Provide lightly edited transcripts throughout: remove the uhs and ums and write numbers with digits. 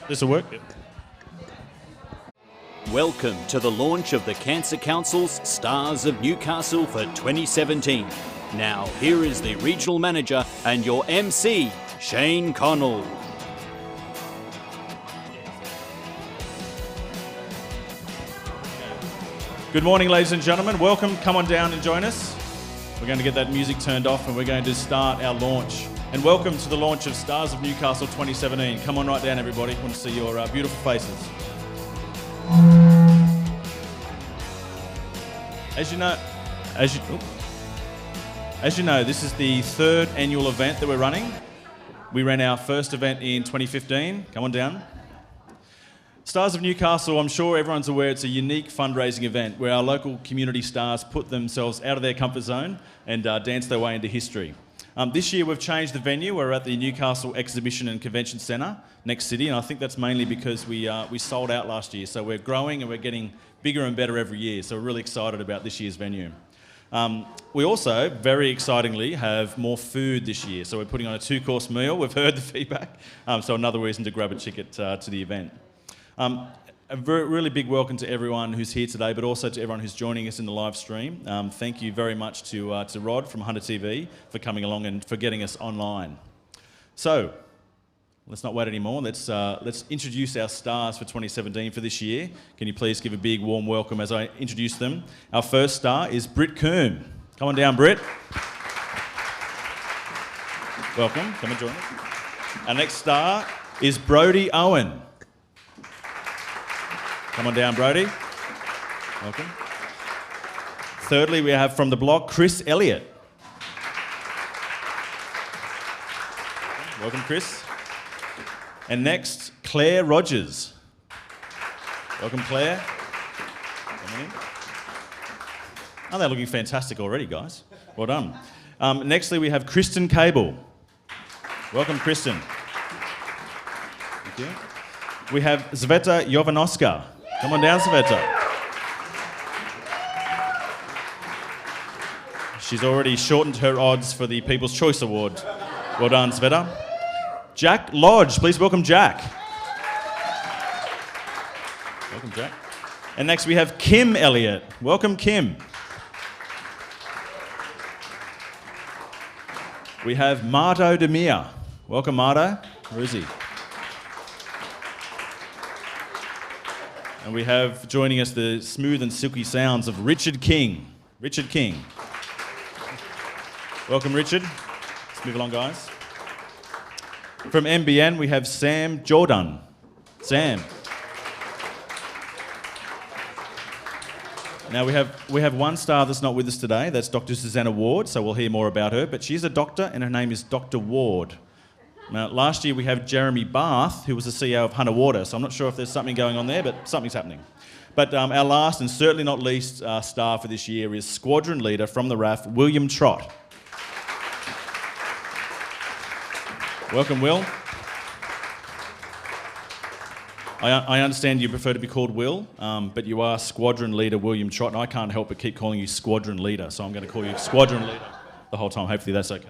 This will work. Welcome to the launch of the Cancer Council's Stars of Newcastle for 2017. Now, here is the Regional Manager and your MC, Shayne Connell. Good morning, ladies and gentlemen. Welcome. Come on down and join us. We're going to get that music turned off and we're going to start our launch. And welcome to the launch of Stars of Newcastle 2017. Come on right down, everybody. I want to see your beautiful faces. As you know, this is the third annual event that we're running. We ran our first event in 2015. Come on down. Stars of Newcastle, I'm sure everyone's aware, it's a unique fundraising event where our local community stars put themselves out of their comfort zone and dance their way into history. This year we've changed the venue. We're at the Newcastle Exhibition and Convention Centre, next city, and I think that's mainly because we sold out last year. So we're growing and we're getting bigger and better every year. So we're really excited about this year's venue. We also, very excitingly, have more food this year. So we're putting on a 2-course meal. We've heard the feedback, so another reason to grab a ticket to the event. A really big welcome to everyone who's here today, but also to everyone who's joining us in the live stream. Thank you very much to Rod from Hunter TV for coming along and for getting us online. So, let's not wait anymore. Let's introduce our stars for 2017 for this year. Can you please give a big warm welcome as I introduce them? Our first star is Britt Combe. Come on down, Britt. Welcome. Come and join us. Our next star is Brodie Owen. Come on down, Brodie. Welcome. Thirdly, we have from the block, Elliott. Welcome, Chris. And next, Clare Rogers. Welcome, Clare. Come on in. Oh, they're looking fantastic already, guys. Well done. Nextly, we have Cristen Cable. Welcome, Cristen. Thank you. We have Cveta Jovanoska. Come on down, Cveta. She's already shortened her odds for the People's Choice Award. Well done, Cveta. Jack Lodge. Please welcome Jack. Welcome, Jack. And next we have Kim Elliott. Welcome, Kim. We have Mato Demir. Welcome, Mato. Where is he? And we have joining us the smooth and silky sounds of Richard King. Richard King. Welcome, Richard. Let's move along, guys. From NBN, we have Djordan. Sam. Now we have one star that's not with us today. That's Dr. Susanna Ward, so we'll hear more about her. But she's a doctor, and her name is Dr. Ward. Now, last year we have Jeremy Barth, who was the CEO of Hunter Water, so I'm not sure if there's something going on there, but something's happening. But our last and certainly not least star for this year is Squadron leader from the RAF, William Trott. Welcome, Will. I understand you prefer to be called Will, but you are Squadron leader William Trott, and I can't help but keep calling you Squadron leader, so I'm going to call you Squadron leader the whole time. Hopefully that's okay.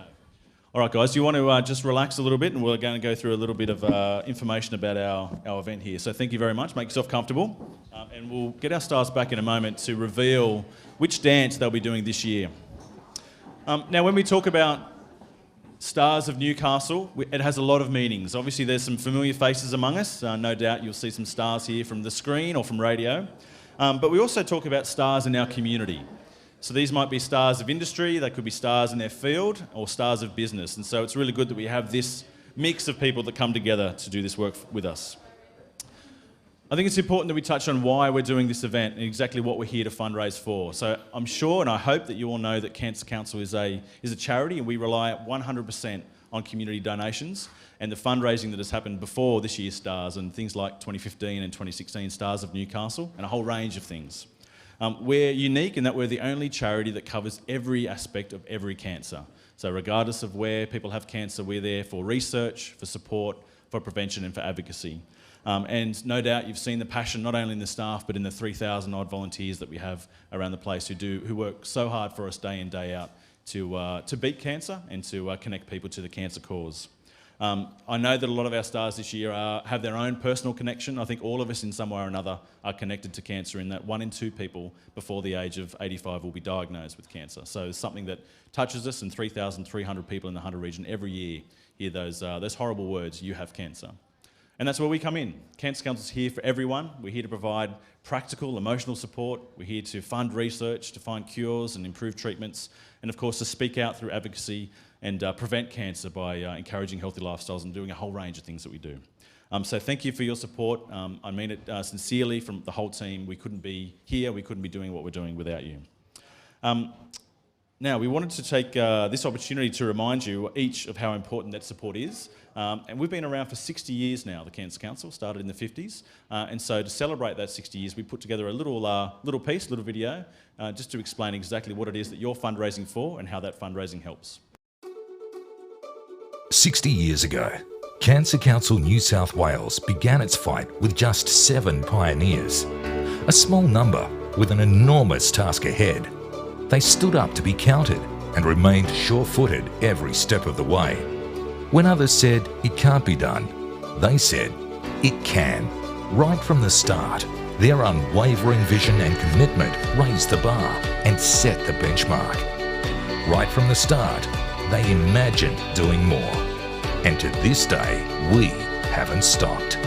All right, guys, you want to just relax a little bit, and we're going to go through a little bit of information about our event here. So thank you very much. Make yourself comfortable. And we'll get our stars back in a moment to reveal which dance they'll be doing this year. Now, when we talk about Stars of Newcastle, it has a lot of meanings. Obviously, there's some familiar faces among us. No doubt you'll see some stars here from the screen or from radio. But we also talk about stars in our community. So these might be stars of industry, they could be stars in their field, or stars of business. And so it's really good that we have this mix of people that come together to do this work with us. I think it's important that we touch on why we're doing this event and exactly what we're here to fundraise for. So I'm sure and I hope that you all know that Cancer Council is a charity, and we rely 100% on community donations and the fundraising that has happened before this year's Stars, and things like 2015 and 2016 Stars of Newcastle, and a whole range of things. We're unique in that we're the only charity that covers every aspect of every cancer. So regardless of where people have cancer, we're there for research, for support, for prevention and for advocacy. And no doubt you've seen the passion not only in the staff but in the 3,000 odd volunteers that we have around the place who work so hard for us day in, day out to beat cancer and to connect people to the cancer cause. I know that a lot of our stars this year have their own personal connection. I think all of us in some way or another are connected to cancer, in that 1 in 2 people before the age of 85 will be diagnosed with cancer. So it's something that touches us, and 3,300 people in the Hunter region every year hear those horrible words, "You have cancer." And that's where we come in. Cancer Council's here for everyone. We're here to provide practical, emotional support. We're here to fund research, to find cures and improve treatments, and of course to speak out through advocacy and prevent cancer by encouraging healthy lifestyles and doing a whole range of things that we do. So thank you for your support. I mean it sincerely from the whole team. We couldn't be here, we couldn't be doing what we're doing without you. Now, we wanted to take this opportunity to remind you each of how important that support is. And we've been around for 60 years now, the Cancer Council, started in the 50s. And so to celebrate that 60 years, we put together a little video, just to explain exactly what it is that you're fundraising for and how that fundraising helps. 60 years ago, Cancer Council New South Wales began its fight with just 7 pioneers. A small number with an enormous task ahead. They stood up to be counted and remained sure-footed every step of the way. When others said it can't be done, they said it can. Right from the start, their unwavering vision and commitment raised the bar and set the benchmark. Right from the start, they imagined doing more. And to this day, we haven't stopped.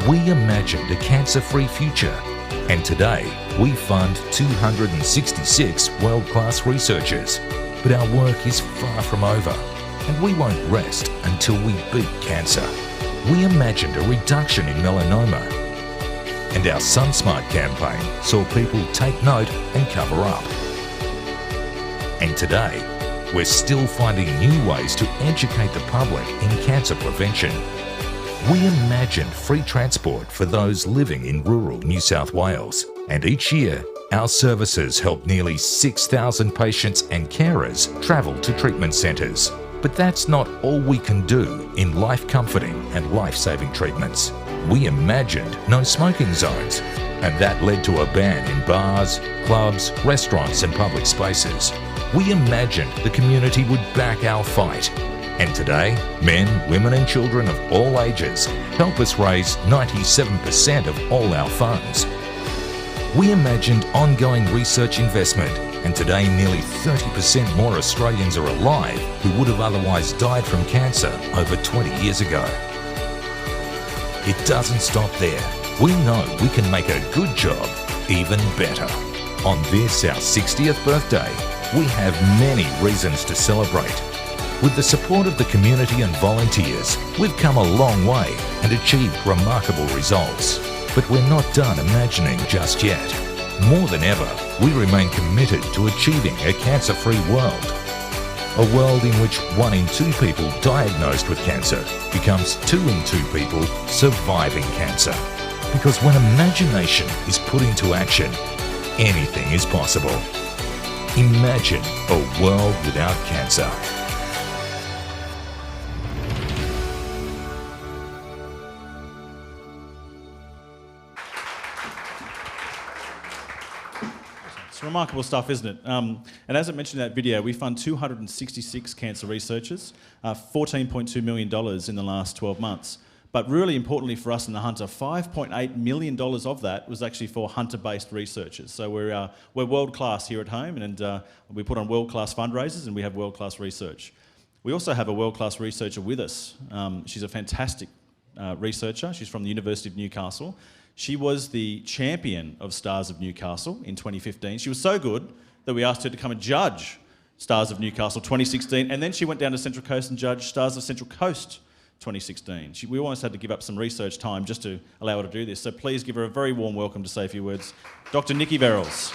We imagined a cancer-free future. And today, we fund 266 world-class researchers. But our work is far from over, and we won't rest until we beat cancer. We imagined a reduction in melanoma. And our SunSmart campaign saw people take note and cover up. And today, we're still finding new ways to educate the public in cancer prevention. We imagined free transport for those living in rural New South Wales, and each year our services help nearly 6,000 patients and carers travel to treatment centres. But that's not all we can do in life-comforting and life-saving treatments. We imagined no smoking zones, and that led to a ban in bars, clubs, restaurants and public spaces. We imagined the community would back our fight. And today, men, women and children of all ages help us raise 97% of all our funds. We imagined ongoing research investment, and today nearly 30% more Australians are alive who would have otherwise died from cancer over 20 years ago. It doesn't stop there. We know we can make a good job even better. On this, our 60th birthday, we have many reasons to celebrate. With the support of the community and volunteers, we've come a long way and achieved remarkable results. But we're not done imagining just yet. More than ever, we remain committed to achieving a cancer-free world. A world in which 1 in 2 people diagnosed with cancer becomes 2 in 2 people surviving cancer. Because when imagination is put into action, anything is possible. Imagine a world without cancer. It's remarkable stuff, isn't it? And as I mentioned in that video, we fund 266 cancer researchers, $14.2 million in the last 12 months. But really importantly for us in the Hunter, $5.8 million of that was actually for Hunter-based researchers. So we're world-class here at home, and we put on world-class fundraisers and we have world-class research. We also have a world-class researcher with us. She's a fantastic researcher. She's from the University of Newcastle. She was the champion of Stars of Newcastle in 2015. She was so good that we asked her to come and judge Stars of Newcastle 2016, and then she went down to Central Coast and judged Stars of Central Coast 2016. We almost had to give up some research time just to allow her to do this. So please give her a very warm welcome to say a few words. Dr. Nikki Verrills.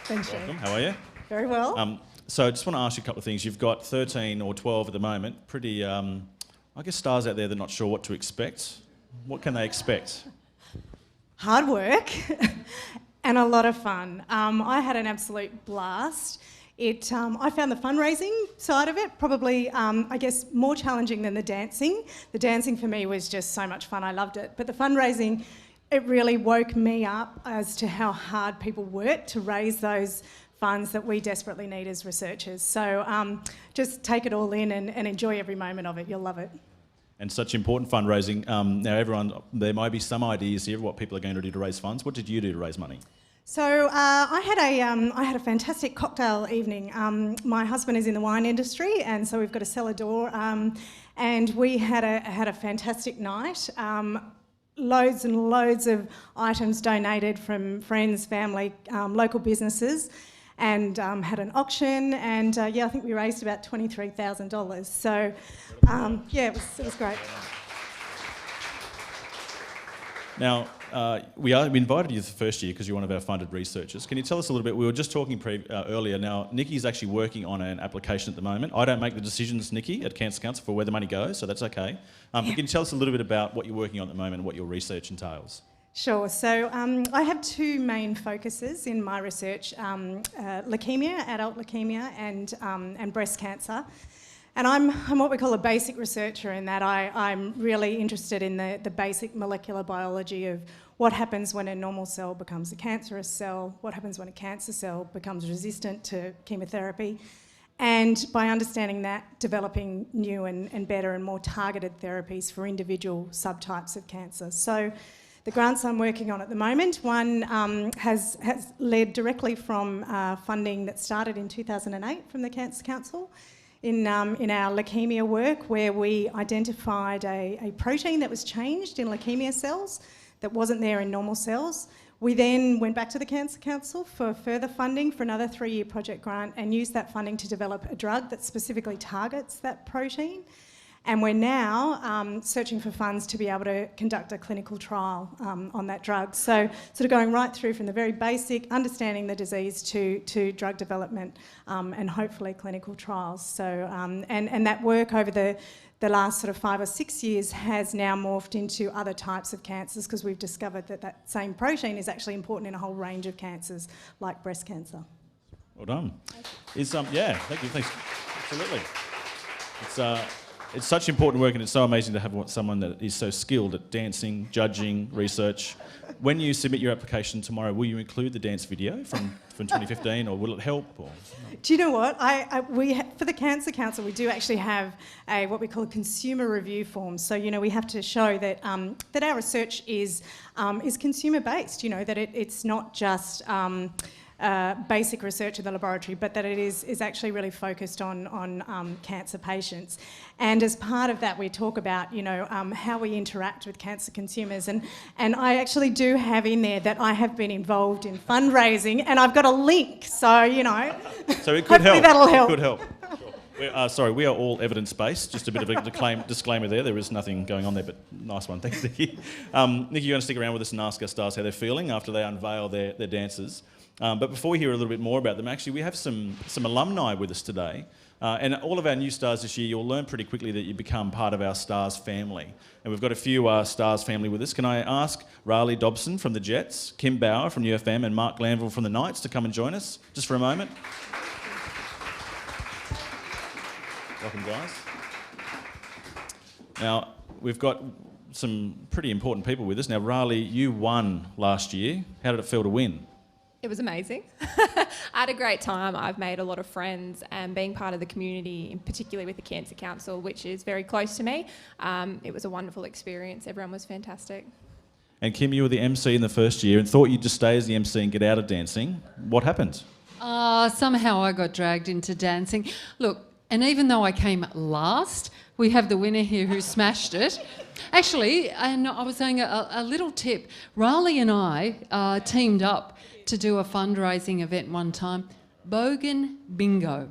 Thanks, Shayne. Welcome. How are you? Very well. So I just want to ask you a couple of things. You've got 13 or 12 at the moment. Pretty, I guess, stars out there that are not sure what to expect. What can they expect? Hard work and a lot of fun. I had an absolute blast. I found the fundraising side of it probably, I guess, more challenging than the dancing. The dancing for me was just so much fun. I loved it. But the fundraising, it really woke me up as to how hard people work to raise those funds that we desperately need as researchers. So just take it all in and enjoy every moment of it. You'll love it. And such important fundraising. Now, there might be some ideas here of what people are going to do to raise funds. What did you do to raise money? So I had a fantastic cocktail evening. My husband is in the wine industry, and so we've got a cellar door, and we had a fantastic night. Loads and loads of items donated from friends, family, local businesses, and had an auction, and I think we raised about $23,000. So it was great. Now, we invited you the first year because you're one of our funded researchers. Can you tell us a little bit? We were just talking earlier. Now, Nikki's actually working on an application at the moment. I don't make the decisions, Nikki, at Cancer Council for where the money goes, so that's okay. But can you tell us a little bit about what you're working on at the moment and what your research entails? Sure. So I have two main focuses in my research: leukemia, adult leukemia, and breast cancer. And I'm what we call a basic researcher in that I'm really interested in the basic molecular biology of what happens when a normal cell becomes a cancerous cell, what happens when a cancer cell becomes resistant to chemotherapy, and by understanding that, developing new and better and more targeted therapies for individual subtypes of cancer. So the grants I'm working on at the moment, one has led directly from funding that started in 2008 from the Cancer Council. In our leukemia work, where we identified a protein that was changed in leukemia cells that wasn't there in normal cells. We then went back to the Cancer Council for further funding for another 3-year project grant and used that funding to develop a drug that specifically targets that protein. And we're now searching for funds to be able to conduct a clinical trial on that drug. So sort of going right through from the very basic, understanding the disease to drug development and hopefully clinical trials. So and that work over the last sort of 5 or 6 years has now morphed into other types of cancers because we've discovered that same protein is actually important in a whole range of cancers like breast cancer. Well done. Thank you. Thanks. Absolutely. It's such important work, and it's so amazing to have someone that is so skilled at dancing, judging, research. When you submit your application tomorrow, will you include the dance video from 2015, or will it help? Or? Do you know what? For the Cancer Council, we do actually have what we call a consumer review form. So we have to show that that our research is consumer based. That it's not just basic research in the laboratory, but that it is actually really focused on cancer patients. And as part of that, we talk about how we interact with cancer consumers. And I actually do have in there that I have been involved in fundraising, and I've got a link. So So it could help. That'll help. It could help. We are all evidence-based. Just a bit of a disclaimer there. There is nothing going on there, but nice one. Thanks, Nikki. Nikki, you're going to stick around with us and ask our stars how they're feeling after they unveil their dancers. But before we hear a little bit more about them, actually, we have some alumni with us today. And all of our new stars this year, you'll learn pretty quickly that you become part of our stars family. And we've got a few stars family with us. Can I ask Riley Dobson from the Jets, Kim Bauer from UFM, and Mark Glanville from the Knights to come and join us just for a moment? Welcome, guys. Now, we've got some pretty important people with us. Now, Riley, you won last year. How did it feel to win? It was amazing. I had a great time. I've made a lot of friends, and being part of the community, particularly with the Cancer Council, which is very close to me, it was a wonderful experience. Everyone was fantastic. And Kim, you were the MC in the first year and thought you'd just stay as the MC and get out of dancing. What happened? Somehow I got dragged into dancing. Look, and even though I came last, we have the winner here who smashed it. Actually, and I was saying a little tip. Riley and I teamed up to do a fundraising event one time, Bogan Bingo.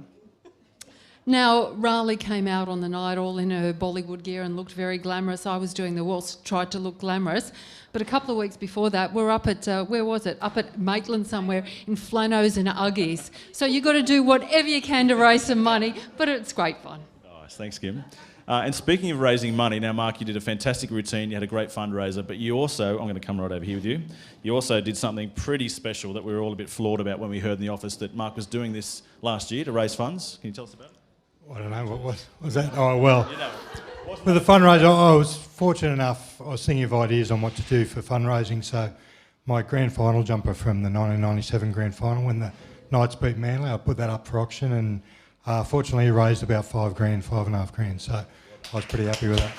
Now, Riley came out on the night all in her Bollywood gear and looked very glamorous. I was doing the waltz, tried to look glamorous. But a couple of weeks before that, we're up at, where was it? Up at Maitland somewhere in flannels and Uggies. So you've got to do whatever you can to raise some money, but it's great fun. Nice, thanks, Kim. And speaking of raising money, now, Mark, you did a fantastic routine. You had a great fundraiser, but you also, I'm going to come right over here with you, you also did something pretty special that we were all a bit floored about when we heard in the office that Mark was doing this last year to raise funds. Can you tell us about it? I don't know, what was that? Oh, well, with the fundraiser, I was fortunate enough, I was thinking of ideas on what to do for fundraising, so my grand final jumper from the 1997 grand final when the Knights beat Manly. I put that up for auction, and fortunately raised about $5,000, so I was pretty happy with that.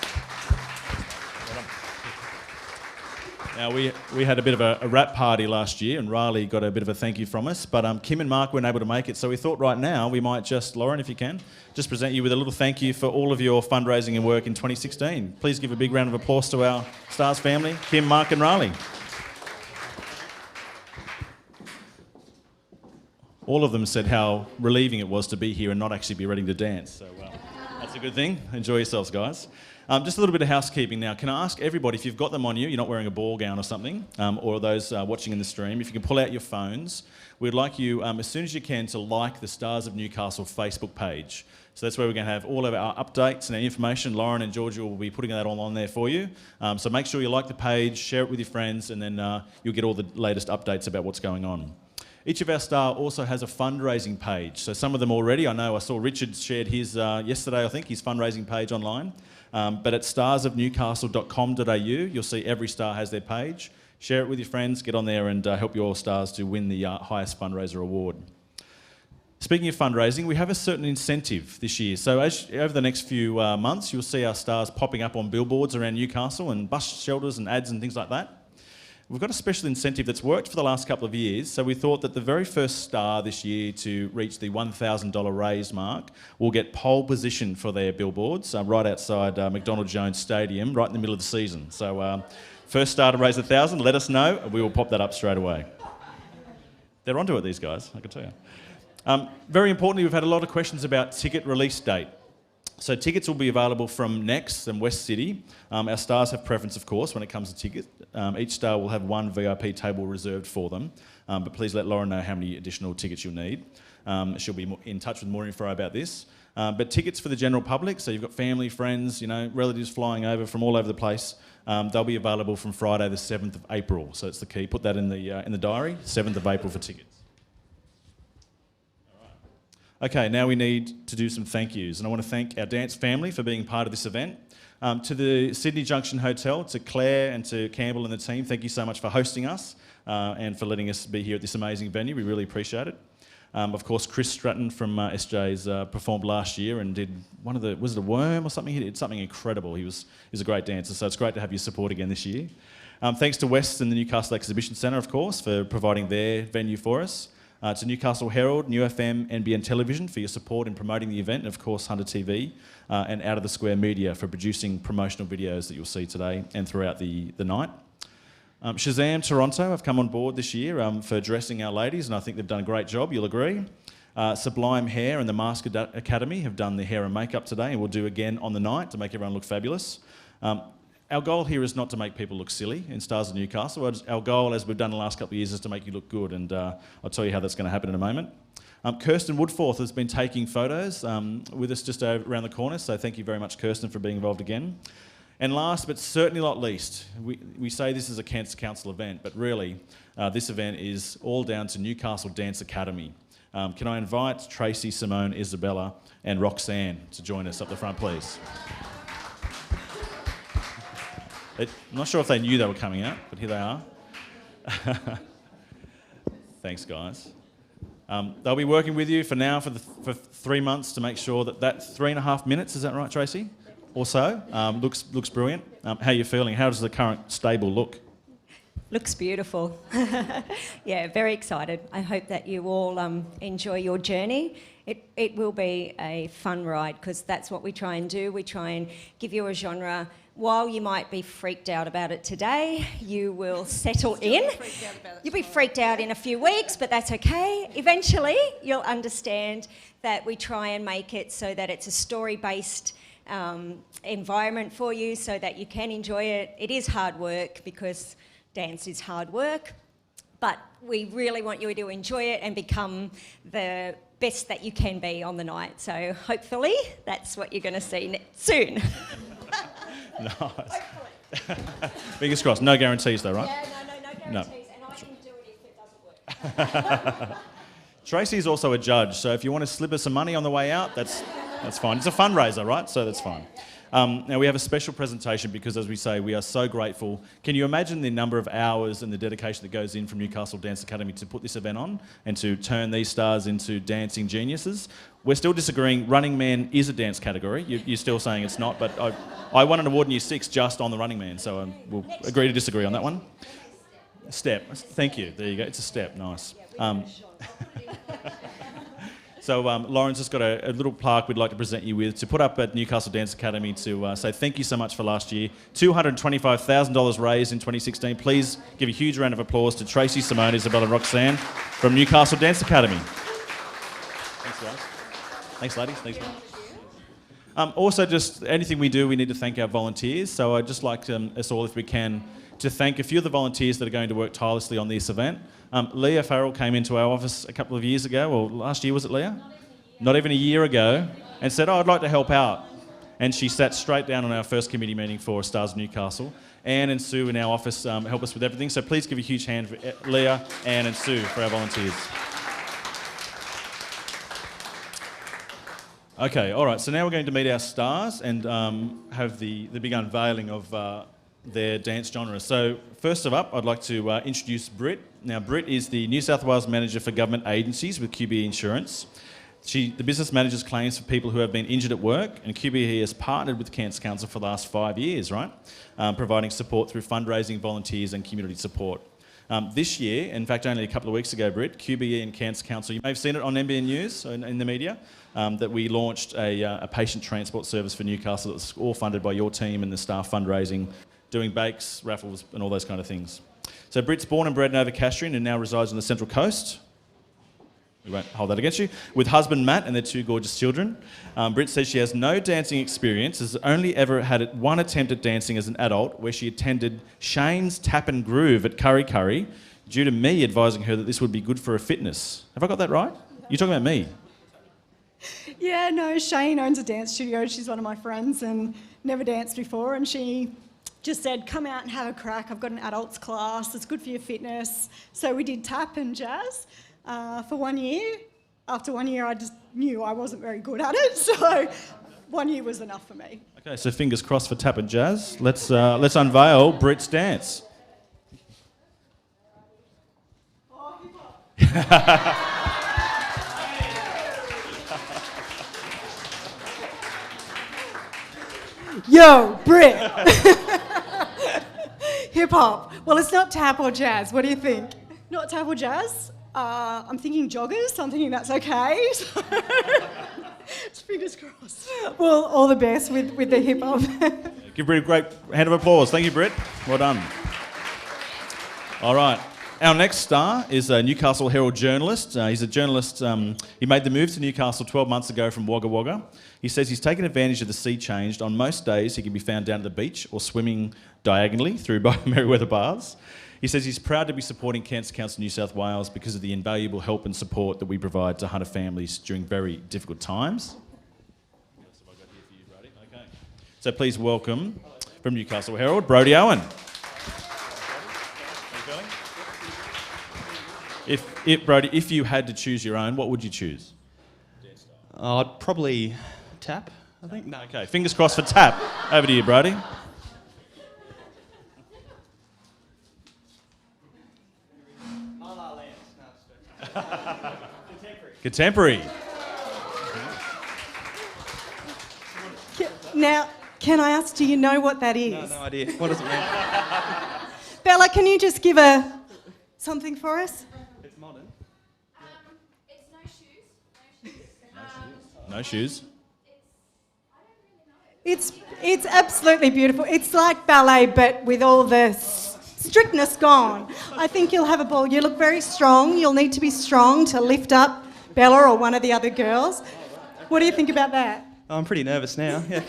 Now, we had a bit of a wrap party last year, and Riley got a bit of a thank you from us, but Kim and Mark weren't able to make it, so we thought right now we might just, Lauren, if you can, just present you with a little thank you for all of your fundraising and work in 2016. Please give a big round of applause to our Stars family, Kim, Mark and Riley. All of them said how relieving it was to be here and not actually be ready to dance, so that's a good thing. Enjoy yourselves, guys. Just a little bit of housekeeping now. Can I ask everybody, if you've got them on you, you're not wearing a ball gown or something, or those watching in the stream, if you can pull out your phones, we'd like you, as soon as you can, to like the Stars of Newcastle Facebook page. So that's where we're going to have all of our updates and our information. Lauren and Georgia will be putting that all on there for you. So make sure you like the page, share it with your friends, and then you'll get all the latest updates about what's going on. Each of our staff also has a fundraising page. So some of them already, I saw Richard shared his yesterday, I think, his fundraising page online. But at starsofnewcastle.com.au, you'll see every star has their page. Share it with your friends, get on there and help your stars to win the highest fundraiser award. Speaking of fundraising, we have a certain incentive this year. So over the next few months, you'll see our stars popping up on billboards around Newcastle and bus shelters and ads and things like that. We've got a special incentive that's worked for the last couple of years, so we thought that the very first star this year to reach the $1,000 raise mark will get pole position for their billboards right outside McDonald Jones Stadium, right in the middle of the season. So first star to raise $1,000, let us know, and we will pop that up straight away. They're onto it, these guys, I can tell you. Very importantly, we've had a lot of questions about ticket release date. So tickets will be available from Next and West City. Our stars have preference, of course, when it comes to tickets. Each star will have one VIP table reserved for them, but please let Lauren know how many additional tickets you'll need. She'll be in touch with more info about this. But tickets for the general public, so you've got family, friends, relatives flying over from all over the place, they'll be available from Friday the 7th of April. So it's the key. Put that in the diary, 7th of April for tickets. Okay, now we need to do some thank yous, and I want to thank our dance family for being part of this event. To the Sydney Junction Hotel, to Clare and to Campbell and the team, thank you so much for hosting us and for letting us be here at this amazing venue. We really appreciate it. Of course, Chris Stratton from SJ's performed last year and did was it a worm or something? He did something incredible. He was a great dancer, so it's great to have your support again this year. Thanks to West and the Newcastle Exhibition Centre, of course, for providing their venue for us. To Newcastle Herald, New FM, NBN Television for your support in promoting the event, and of course Hunter TV and Out of the Square Media for producing promotional videos that you'll see today and throughout the night. Shazam Toronto have come on board this year for dressing our ladies, and I think they've done a great job, you'll agree. Sublime Hair and the Mask Academy have done the hair and makeup today and will do again on the night to make everyone look fabulous. Our goal here is not to make people look silly in Stars of Newcastle. Our goal, as we've done the last couple of years, is to make you look good, and I'll tell you how that's going to happen in a moment. Kirsten Woodforth has been taking photos with us just around the corner, so thank you very much, Kirsten, for being involved again. And last but certainly not least, we say this is a Cancer Council event, but really this event is all down to Newcastle Dance Academy. Can I invite Tracy, Simone, Isabella and Roxanne to join us up the front, please? I'm not sure if they knew they were coming out, but here they are. Thanks, guys. They'll be working with you for 3 months to make sure that 3.5 minutes, is that right, Tracy? Or so, looks brilliant. How are you feeling? How does the current stable look? Looks beautiful. Yeah, very excited. I hope that you all enjoy your journey. It will be a fun ride because that's what we try and do. We try and give you a genre. While you might be freaked out about it today, you will settle in. You'll be freaked out in a few weeks, but that's okay. Eventually, you'll understand that we try and make it so that it's a story-based environment for you so that you can enjoy it. It is hard work because dance is hard work, but we really want you to enjoy it and become the best that you can be on the night. So hopefully that's what you're going to see soon. Nice. Fingers crossed. No guarantees though, right? Yeah, no guarantees. And I can do it if it doesn't work. Tracy's also a judge, so if you want to slip her some money on the way out, that's fine. It's a fundraiser, right? So that's fine. Now we have a special presentation because, as we say, we are so grateful. Can you imagine the number of hours and the dedication that goes in from Newcastle Dance Academy to put this event on and to turn these stars into dancing geniuses? We're still disagreeing. Running Man is a dance category. You're still saying it's not, but I won an award in Year 6 just on the Running Man, so we'll agree to disagree on that one. Step. Thank you. There you go. It's a step. Nice. So Lauren's just got a little plaque we'd like to present you with to put up at Newcastle Dance Academy to say thank you so much for last year. $225,000 raised in 2016. Please give a huge round of applause to Tracy, Simone, Isabella and Roxanne from Newcastle Dance Academy. Thanks, guys. Thanks, ladies. Thanks, guys. Also, just anything we do, we need to thank our volunteers. So I'd just like us all, if we can, to thank a few of the volunteers that are going to work tirelessly on this event. Leah Farrell came into our office a couple of years ago, or last year, was it, Leah? Not even a year ago, and said, I'd like to help out. And she sat straight down on our first committee meeting for Stars of Newcastle. Anne and Sue in our office help us with everything, so please give a huge hand for Leah, Anne and Sue for our volunteers. Okay, all right, so now we're going to meet our stars and have the big unveiling of their dance genre. So first up, I'd like to introduce Britt. Now, Britt is the New South Wales Manager for Government Agencies with QBE Insurance. The business manages claims for people who have been injured at work, and QBE has partnered with Cancer Council for the last 5 years, right? Providing support through fundraising, volunteers and community support. This year, in fact only a couple of weeks ago, Britt, QBE and Cancer Council, you may have seen it on NBN News in the media, that we launched a patient transport service for Newcastle that was all funded by your team and the staff fundraising, doing bakes, raffles and all those kind of things. So Britt's born and bred in Novocastrian and now resides on the Central Coast. We won't hold that against you. With husband Matt and their 2 gorgeous children. Britt says she has no dancing experience, has only ever had one attempt at dancing as an adult where she attended Shayne's Tap and Groove at Curry Curry due to me advising her that this would be good for her fitness. Have I got that right? You're talking about me? Yeah, no, Shayne owns a dance studio. She's one of my friends and never danced before, and she just said, come out and have a crack. I've got an adults class. It's good for your fitness. So we did tap and jazz for 1 year. After 1 year, I just knew I wasn't very good at it. So 1 year was enough for me. Okay, so fingers crossed for tap and jazz. Let's unveil Britt's dance. Yo, Britt. Hip hop. Well, it's not tap or jazz. What do you think? Not tap or jazz. I'm thinking joggers, so I'm thinking that's okay. So fingers crossed. Well, all the best with the hip hop. Give Britt a great hand of applause. Thank you, Britt. Well done. All right. Our next star is a Newcastle Herald journalist. He's a journalist. He made the move to Newcastle 12 months ago from Wagga Wagga. He says he's taken advantage of the sea change. On most days, he can be found down at the beach or swimming diagonally through Merriweather Baths. He says he's proud to be supporting Cancer Council New South Wales because of the invaluable help and support that we provide to Hunter families during very difficult times. Okay. So please welcome from Newcastle Herald, Brodie Owen. Brodie, if you had to choose your own, what would you choose? I'd probably tap, I think. No. Okay, fingers crossed for tap. Over to you, Brodie. Contemporary. Now, can I ask, do you know what that is? No idea. What does it mean? Bella, can you just give something for us? It's modern. It's no shoes. No shoes. It's absolutely beautiful. It's like ballet, but with all the strictness gone. I think you'll have a ball. You look very strong. You'll need to be strong to lift up Bella or one of the other girls. What do you think about that? I'm pretty nervous now. Yeah.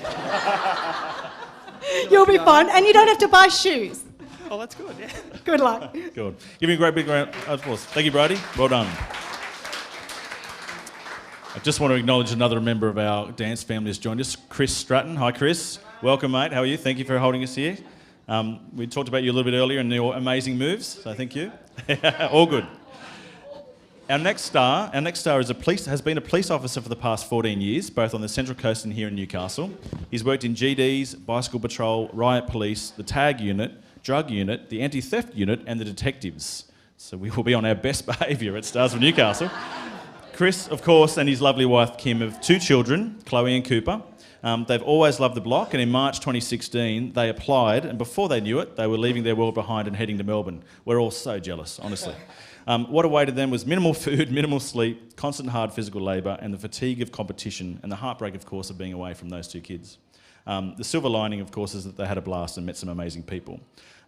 You'll be fine, and you don't have to buy shoes. Oh, that's good. Yeah. Good luck. Good. Give me a great big round of applause. Thank you, Brodie. Well done. I just want to acknowledge another member of our dance family has joined us, Chris Stratton. Hi, Chris. Welcome, mate. How are you? Thank you for holding us here. We talked about you a little bit earlier and your amazing moves, so thank you. All good. Our next star has been a police officer for the past 14 years, both on the Central Coast and here in Newcastle. He's worked in GDs, Bicycle Patrol, Riot Police, the Tag Unit, Drug Unit, the Anti-Theft Unit and the Detectives. So we will be on our best behaviour at Stars of Newcastle. Chris, of course, and his lovely wife Kim have 2 children, Chloe and Cooper. They've always loved the block, and in March 2016 they applied, and before they knew it, they were leaving their world behind and heading to Melbourne. We're all so jealous, honestly. What awaited them was minimal food, minimal sleep, constant hard physical labour, and the fatigue of competition, and the heartbreak, of course, of being away from those 2 kids. The silver lining, of course, is that they had a blast and met some amazing people.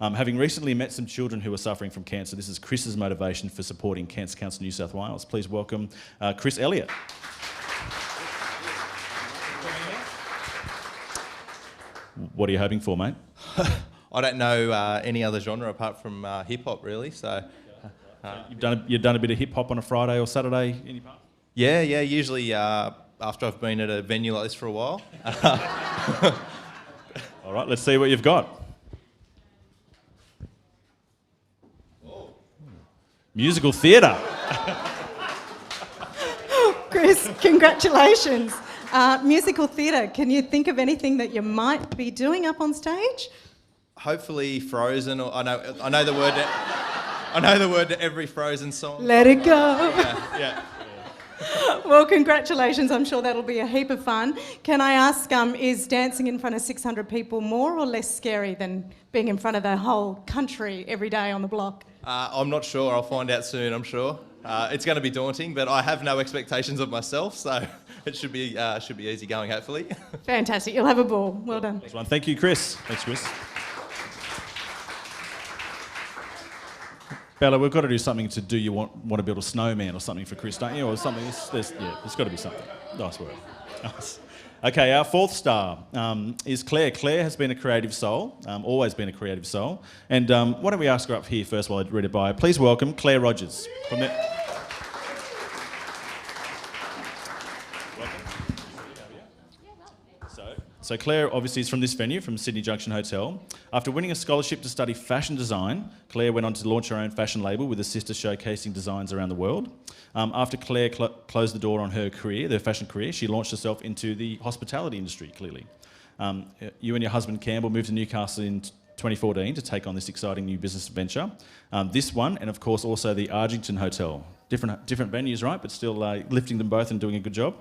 Having recently met some children who are suffering from cancer, this is Chris's motivation for supporting Cancer Council New South Wales. Please welcome Chris Elliott. What are you hoping for, mate? I don't know any other genre apart from hip-hop, really, so... You've done a bit of hip-hop on a Friday or Saturday in your past? Yeah, usually after I've been at a venue like this for a while. All right, let's see what you've got. Musical theatre. Chris, congratulations. Musical theatre, can you think of anything that you might be doing up on stage? Hopefully Frozen, or I know the word... I know the word to every Frozen song. Let it go. Yeah. Well, congratulations. I'm sure that'll be a heap of fun. Can I ask, is dancing in front of 600 people more or less scary than being in front of the whole country every day on the block? I'm not sure. I'll find out soon, I'm sure. It's going to be daunting, but I have no expectations of myself, so it should be easy going, hopefully. Fantastic. You'll have a ball. Well done. Thank you, Chris. Thanks, Chris. Bella, we've got to do something to do you want to build a snowman or something for Chris, don't you? Or something, there's got to be something. Nice work. Nice. Okay, our 4th star is Claire. Claire has been a creative soul, always been a creative soul. And why don't we ask her up here first while I read it by. Please welcome Clare Rogers. From the... So Claire obviously is from this venue, from Sydney Junction Hotel. After winning a scholarship to study fashion design, Claire went on to launch her own fashion label with a sister showcasing designs around the world. After Claire closed the door on her fashion career, she launched herself into the hospitality industry, clearly. You and your husband Campbell moved to Newcastle in 2014 to take on this exciting new business venture. This one, and of course also the Argington Hotel. Different venues, right? But still lifting them both and doing a good job.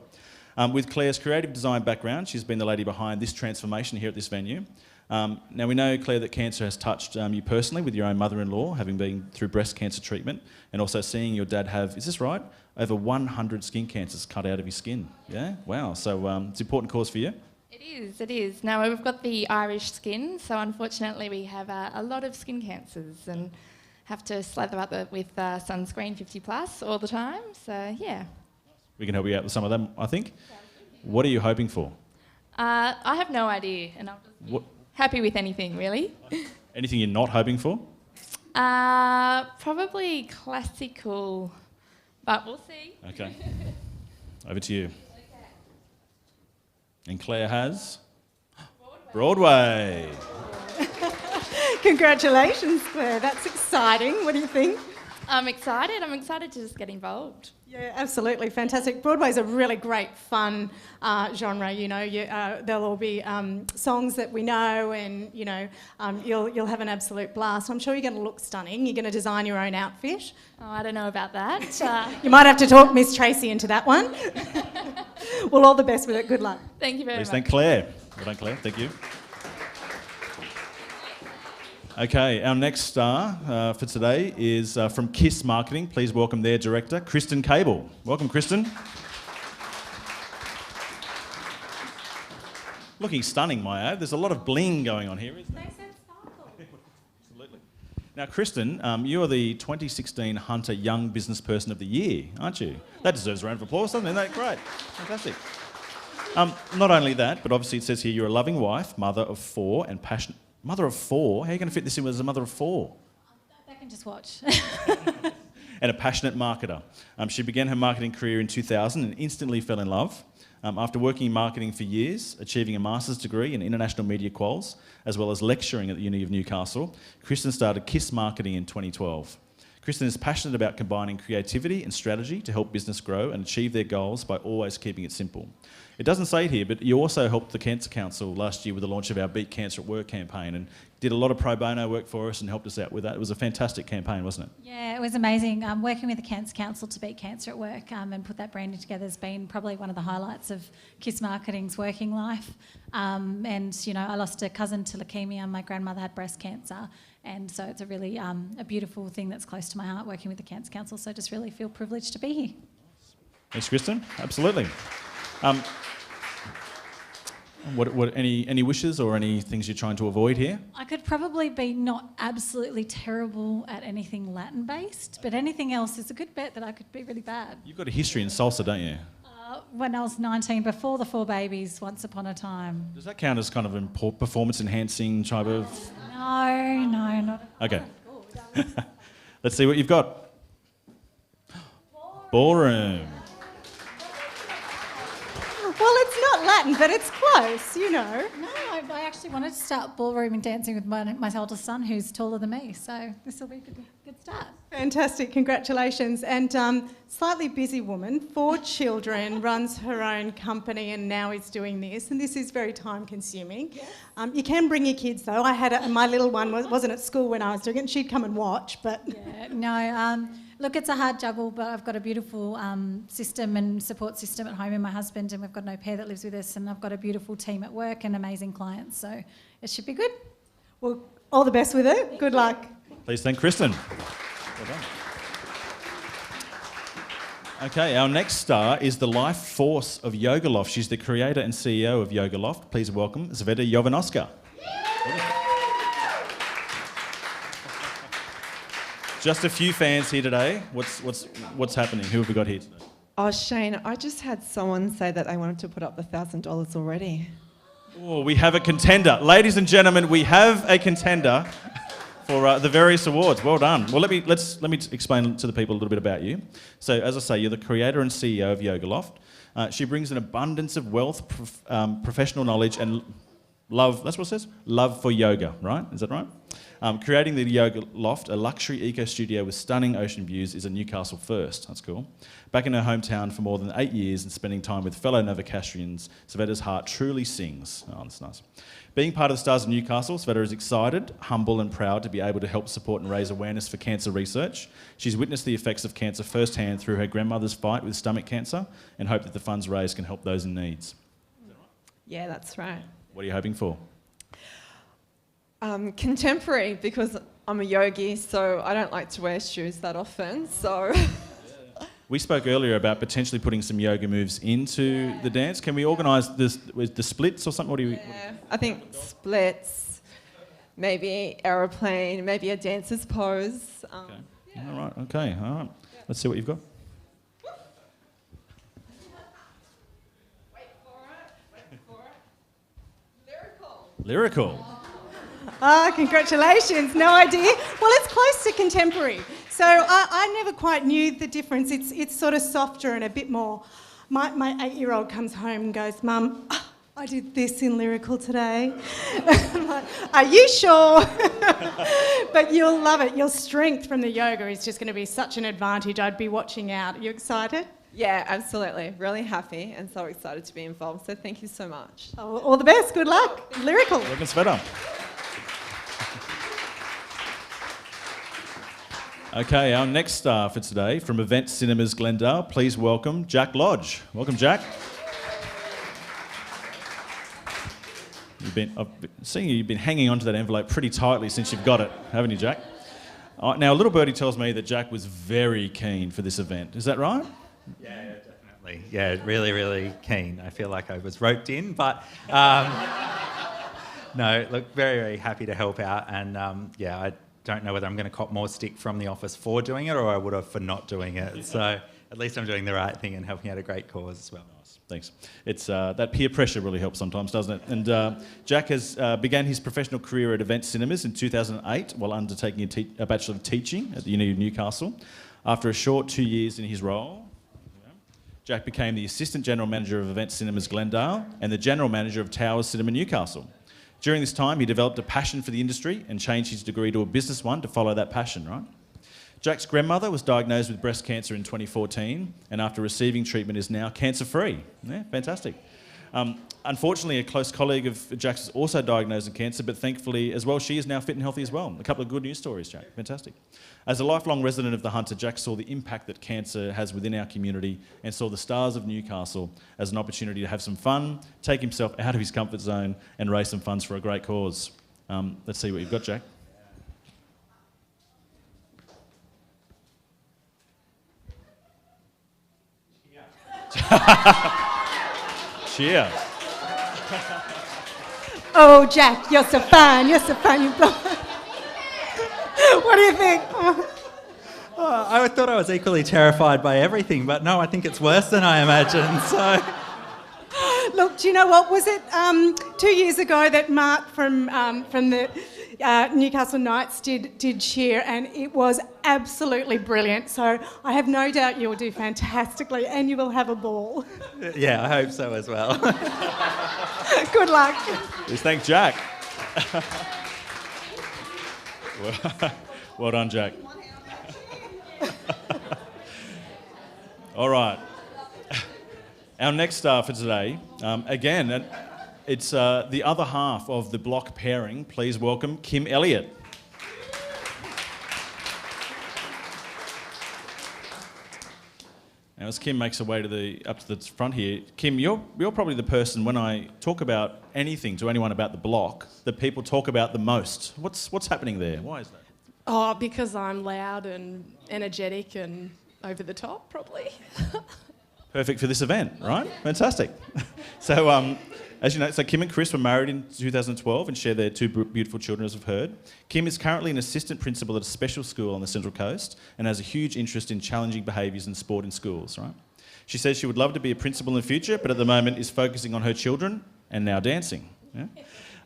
With Claire's creative design background, she's been the lady behind this transformation here at this venue. Now we know, Claire, that cancer has touched you personally with your own mother-in-law, having been through breast cancer treatment, and also seeing your dad have, is this right, over 100 skin cancers cut out of his skin. Yeah? Wow. So it's an important cause for you. It is. Now we've got the Irish skin, so unfortunately we have a lot of skin cancers and have to slather up with sunscreen 50+ all the time, so yeah. We can help you out with some of them, I think. What are you hoping for? I have no idea, and I'm just happy with anything, really. Anything you're not hoping for? Probably classical, but we'll see. Okay. Over to you. Okay. And Claire has? Broadway. Congratulations, Claire. That's exciting. What do you think? I'm excited. I'm excited to just get involved. Yeah, absolutely. Fantastic. Broadway's a really great, fun genre. You know, there'll all be songs that we know, and you know, you'll have an absolute blast. I'm sure you're going to look stunning. You're going to design your own outfit. Oh, I don't know about that. You might have to talk Miss Tracy into that one. Well, all the best with it. Good luck. Thank you very much. Please thank Claire. Well done, Claire. Thank you. Okay, our next star for today is from KISS Marketing. Please welcome their director, Cristen Cable. Welcome, Cristen. Looking stunning, my ad. There's a lot of bling going on here, isn't there? Absolutely. Now, Cristen, you are the 2016 Hunter Young Business Person of the Year, aren't you? That deserves a round of applause, doesn't it? Isn't that great? Fantastic. Not only that, but obviously it says here you're a loving wife, mother of 4, and passionate... Mother of 4? How are you going to fit this in as a mother of 4? They can just watch. And a passionate marketer. She began her marketing career in 2000 and instantly fell in love. After working in marketing for years, achieving a master's degree in international media quals, as well as lecturing at the Uni of Newcastle, Cristen started KISS Marketing in 2012. Cristen is passionate about combining creativity and strategy to help business grow and achieve their goals by always keeping it simple. It doesn't say it here, but you also helped the Cancer Council last year with the launch of our Beat Cancer at Work campaign and did a lot of pro bono work for us and helped us out with that. It was a fantastic campaign, wasn't it? Yeah, it was amazing. Working with the Cancer Council to beat cancer at work and put that branding together has been probably one of the highlights of KISS Marketing's working life. And, you know, I lost a cousin to leukemia. My grandmother had breast cancer. And so it's a really a beautiful thing that's close to my heart, working with the Cancer Council. So I just really feel privileged to be here. Thanks, Cristen. Absolutely. Any wishes or any things you're trying to avoid here? I could probably be not absolutely terrible at anything Latin-based, but anything else is a good bet that I could be really bad. You've got a history in salsa, don't you? When I was 19, before the Four Babies, once upon a time. Does that count as kind of a performance-enhancing type of... No, not at all. Okay. Let's see what you've got. Ballroom. Well, it's not Latin, but it's close, you know. No, I actually wanted to start ballroom and dancing with my eldest son, who's taller than me, so this will be a good start. Fantastic, congratulations. And slightly busy woman, 4 children, runs her own company and now is doing this. And this is very time consuming. Yes. You can bring your kids though. I had my little one wasn't at school when I was doing it and she'd come and watch, but... Yeah, no, look, it's a hard juggle, but I've got a beautiful system and support system at home in my husband, and we've got an au pair that lives with us, and I've got a beautiful team at work and amazing clients, so it should be good. Well, all the best with it. Good luck. Please thank Cristen. Well done. Okay, our next star is the life force of Yoga Loft. She's the creator and CEO of Yoga Loft. Please welcome Cveta Jovanoska. Just a few fans here today. What's happening? Who have we got here today? Oh, Shayne, I just had someone say that they wanted to put up the $1,000 already. Oh, we have a contender. Ladies and gentlemen, we have a contender for the various awards. Well done. Well, let me explain to the people a little bit about you. So, as I say, you're the creator and CEO of Yoga Loft. She brings an abundance of wealth, professional knowledge, and love. That's what it says. Love for yoga, right? Is that right? Creating the Yoga Loft, a luxury eco studio with stunning ocean views, is a Newcastle first. That's cool. Back in her hometown for more than 8 years and spending time with fellow Novocastrians, Cveta's heart truly sings. Oh, that's nice. Being part of the Stars of Newcastle, Cveta is excited, humble and proud to be able to help support and raise awareness for cancer research. She's witnessed the effects of cancer firsthand through her grandmother's fight with stomach cancer and hope that the funds raised can help those in need. Yeah, that's right. What are you hoping for? Contemporary, because I'm a yogi, so I don't like to wear shoes that often, so... We spoke earlier about potentially putting some yoga moves into the dance. Can we organise this with the splits or something? I think splits, maybe aeroplane, maybe a dancer's pose. Okay. Yeah. All right. Let's see what you've got. Wait for it. Lyrical. Congratulations. No idea. Well, it's close to contemporary. So I never quite knew the difference. It's sort of softer and a bit more. My 8-year-old comes home and goes, Mum, I did this in lyrical today. I'm like, are you sure? But you'll love it. Your strength from the yoga is just going to be such an advantage. I'd be watching out. Are you excited? Yeah, absolutely. Really happy and so excited to be involved. So thank you so much. All the best. Good luck. Lyrical. Welcome, Cveta. Okay, our next star for today from Event Cinemas Glendale, please welcome Jack Lodge. Welcome, Jack. I've seen you've been hanging onto that envelope pretty tightly since you've got it, haven't you, Jack? Now, a little birdie tells me that Jack was very keen for this event. Is that right? Yeah, definitely. Yeah, really, really keen. I feel like I was roped in, but no, look, very, very happy to help out, and I don't know whether I'm going to cop more stick from the office for doing it or I would have for not doing it. So at least I'm doing the right thing and helping out a great cause as well. Nice. Thanks. It's that peer pressure really helps sometimes, doesn't it? And Jack has began his professional career at Event Cinemas in 2008 while undertaking a Bachelor of Teaching at the Uni of Newcastle. After a short 2 years in his role, Jack became the Assistant General Manager of Event Cinemas Glendale and the General Manager of Towers Cinema Newcastle. During this time, he developed a passion for the industry and changed his degree to a business one to follow that passion, right? Jack's grandmother was diagnosed with breast cancer in 2014 and after receiving treatment is now cancer-free. Yeah, fantastic. Unfortunately, a close colleague of Jack's is also diagnosed with cancer, but thankfully as well, she is now fit and healthy as well. A couple of good news stories, Jack. Fantastic. As a lifelong resident of the Hunter, Jack saw the impact that cancer has within our community and saw the Stars of Newcastle as an opportunity to have some fun, take himself out of his comfort zone and raise some funds for a great cause. Let's see what you've got, Jack. Cheer. Oh, Jack, you're so fun. You're so fun. You What do you think? I thought I was equally terrified by everything, but no, I think it's worse than I imagined. So, Look, do you know what was it 2 years ago that Mark from the Newcastle Knights did cheer, and it was absolutely brilliant. So I have no doubt you will do fantastically, and you will have a ball. yeah, I hope so as well. Good luck. Please thank Jack. Well done, Jack. All right. Our next star for today, again, it's the other half of the block pairing. Please welcome Kim Elliott. Now, as Kim makes her way up to the front here, Kim, you're probably the person, when I talk about anything to anyone about the block, that people talk about the most. What's happening there? Why is that? Oh, because I'm loud and energetic and over the top, probably. Perfect for this event, right? Fantastic. So, as you know, Kim and Chris were married in 2012 and share their two beautiful children, as we've heard. Kim is currently an assistant principal at a special school on the Central Coast and has a huge interest in challenging behaviours and sport in schools, right? She says she would love to be a principal in the future, but at the moment is focusing on her children and now dancing. Yeah?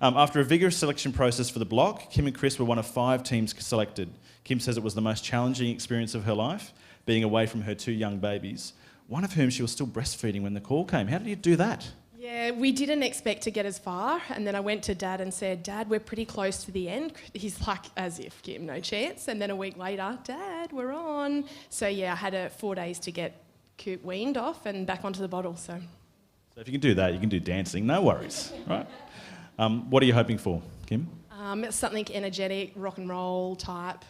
After a vigorous selection process for the block, Kim and Chris were one of 5 teams selected. Kim says it was the most challenging experience of her life, being away from her 2 young babies, one of whom she was still breastfeeding when the call came. How did you do that? Yeah, we didn't expect to get as far, and then I went to Dad and said, Dad, we're pretty close to the end. He's like, as if, Kim, no chance. And then a week later, Dad, we're on. So yeah, I had 4 days to get Coop weaned off and back onto the bottle. So if you can do that, you can do dancing, no worries, right? What are you hoping for, Kim? Something energetic, rock and roll type.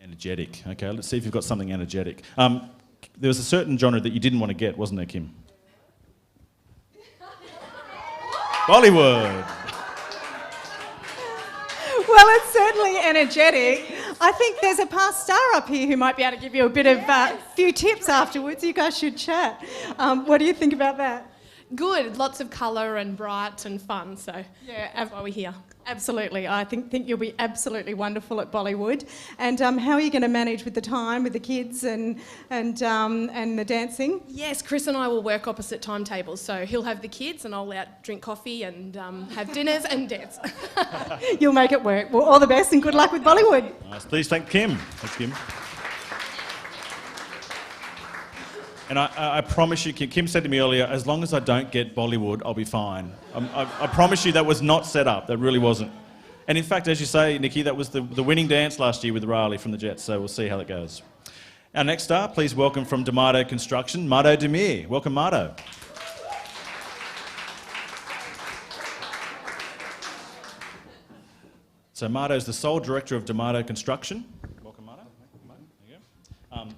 Energetic. Okay, let's see if you've got something energetic. There was a certain genre that you didn't want to get, wasn't there, Kim? Bollywood. Well, it's certainly energetic. I think there's a past star up here who might be able to give you a bit of few tips afterwards. You guys should chat. What do you think about that? Good, lots of colour and bright and fun. So yeah, that's why we're here. Absolutely. I think you'll be absolutely wonderful at Bollywood. And how are you going to manage with the time, with the kids and the dancing? Yes, Chris and I will work opposite timetables. So he'll have the kids and I'll out drink coffee and have dinners and dance. You'll make it work. Well, all the best and good luck with Bollywood. Nice. Please thank Kim. Thanks, Kim. And I promise you, Kim said to me earlier, as long as I don't get Bollywood, I'll be fine. I promise you that was not set up. That really wasn't. And in fact, as you say, Nikki, that was the winning dance last year with Riley from the Jets, so we'll see how that goes. Our next star, please welcome from Mato Construction, Mato Demir. Welcome, Mato. So Mato's the sole director of Mato Construction.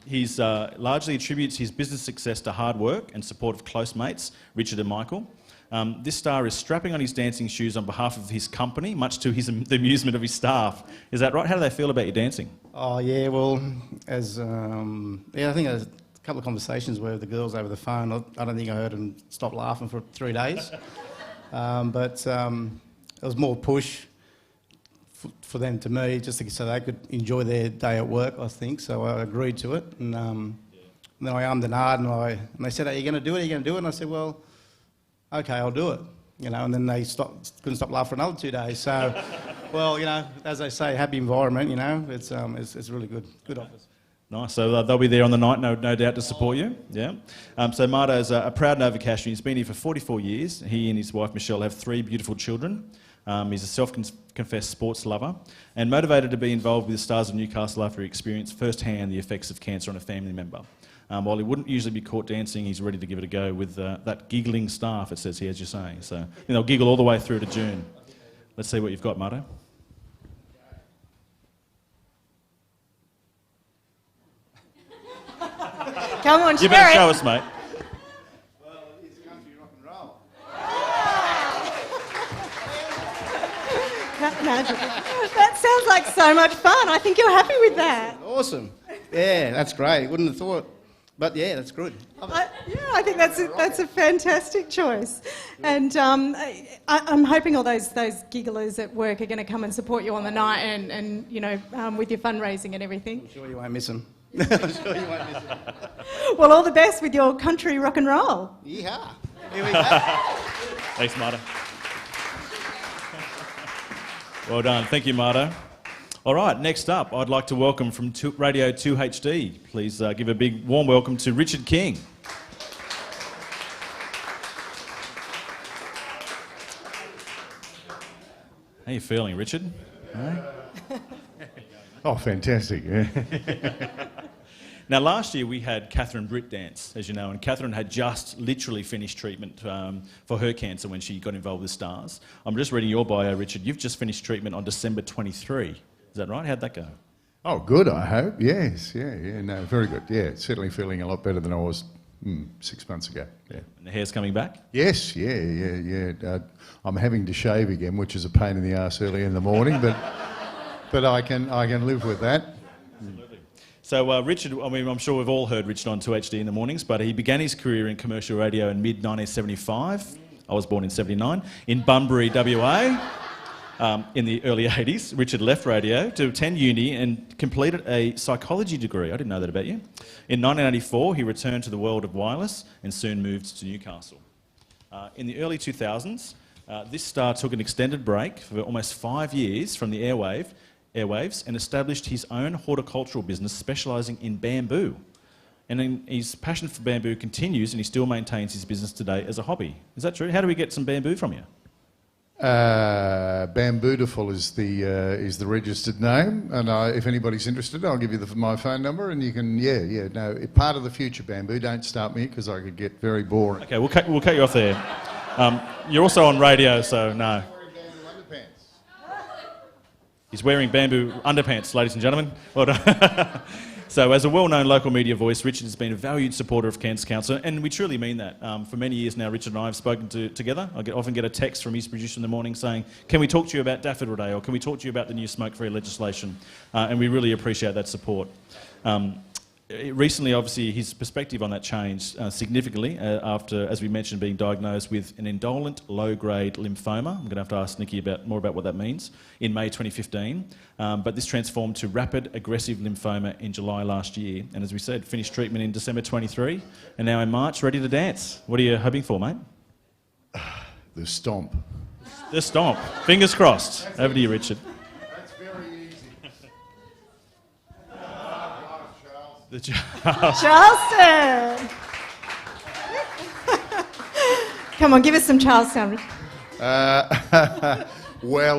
He's largely attributes his business success to hard work and support of close mates, Richard and Michael. This star is strapping on his dancing shoes on behalf of his company, much to the amusement of his staff. Is that right? How do they feel about your dancing? Oh, yeah, well, I think there's a couple of conversations where the girls over the phone, I don't think I heard them stop laughing for 3 days. But it was more push for them to me, just so they could enjoy their day at work, I think. So I agreed to it, and then I ummed and ahed, and they said, "Are you going to do it? Are you going to do it?" And I said, "Well, okay, I'll do it." And then they couldn't stop laughing for another 2 days. So, well, as they say, happy environment. It's really good office. Nice. So they'll be there on the night, no doubt, to support you. Yeah. So Mato's a proud Nova Cashier. He's been here for 44 years. He and his wife Michelle have 3 beautiful children. He's a self-confessed sports lover and motivated to be involved with the Stars of Newcastle after he experienced firsthand the effects of cancer on a family member. While he wouldn't usually be caught dancing, he's ready to give it a go with that giggling staff, it says here, as you're saying. So they'll giggle all the way through to June. Let's see what you've got, Mato. Come on, you better show us, mate. Well, it's country rock and roll. That sounds like so much fun. I think you're happy with that. Awesome. Yeah, that's great. Wouldn't have thought. But yeah, that's good. I think that's a fantastic choice. And I'm hoping all those gigglers at work are going to come and support you on the night and with your fundraising and everything. I'm sure you won't miss them. I'm sure you won't miss them. Well, all the best with your country rock and roll. Yeehaw. Here we go. Thanks, Mato. Well done. Thank you, Mato. All right, next up, I'd like to welcome from Radio 2HD. Please give a big warm welcome to Richard King. How are you feeling, Richard? Oh, fantastic. Yeah. Now, last year we had Catherine Britt dance, as you know, and Catherine had just literally finished treatment for her cancer when she got involved with Stars. I'm just reading your bio, Richard. You've just finished treatment on December 23. Is that right? How'd that go? Oh, good, I hope. Yes, yeah, no, very good. Yeah, certainly feeling a lot better than I was 6 months ago. Yeah. And the hair's coming back? Yes, yeah. I'm having to shave again, which is a pain in the arse early in the morning, but I can live with that. Absolutely. So Richard, I mean, I'm sure we've all heard Richard on 2HD in the mornings, but he began his career in commercial radio in mid-1975. I was born in 79, in Bunbury, WA. In the early 80s, Richard left radio to attend uni and completed a psychology degree. I didn't know that about you. In 1984, he returned to the world of wireless and soon moved to Newcastle. In the early 2000s, this star took an extended break for almost 5 years from the airwaves and established his own horticultural business specialising in bamboo. And his passion for bamboo continues and he still maintains his business today as a hobby. Is that true? How do we get some bamboo from you? Bambootiful is the registered name, and if anybody's interested, I'll give you my phone number, and you can, part of the future, bamboo. Don't start me because I could get very boring. Okay, we'll cut you off there. You're also on radio, so no. He's wearing bamboo underpants, ladies and gentlemen. Well done. So, as a well-known local media voice, Richard has been a valued supporter of Cancer Council, and we truly mean that. For many years now, Richard and I have spoken together. I often get a text from his producer in the morning saying, can we talk to you about Daffodil Day, or can we talk to you about the new smoke-free legislation? And we really appreciate that support. Recently, obviously, his perspective on that changed significantly after, as we mentioned, being diagnosed with an indolent low-grade lymphoma. I'm going to have to ask Nikki more about what that means, in May 2015. But this transformed to rapid aggressive lymphoma in July last year. And as we said, finished treatment in December 23, and now in March, ready to dance. What are you hoping for, mate? The stomp. The stomp. Fingers crossed. Over to you, Richard. That's very easy. The Charleston! Come on, give us some Charleston. Well,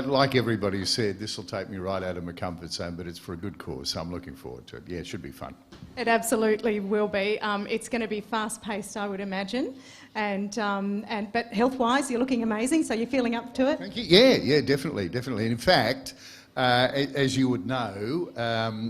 like everybody said, this will take me right out of my comfort zone, but it's for a good cause, so I'm looking forward to it. Yeah, it should be fun. It absolutely will be. It's going to be fast-paced, I would imagine. But health-wise, you're looking amazing, so you're feeling up to it? Thank you. Yeah, definitely. And in fact, as you would know,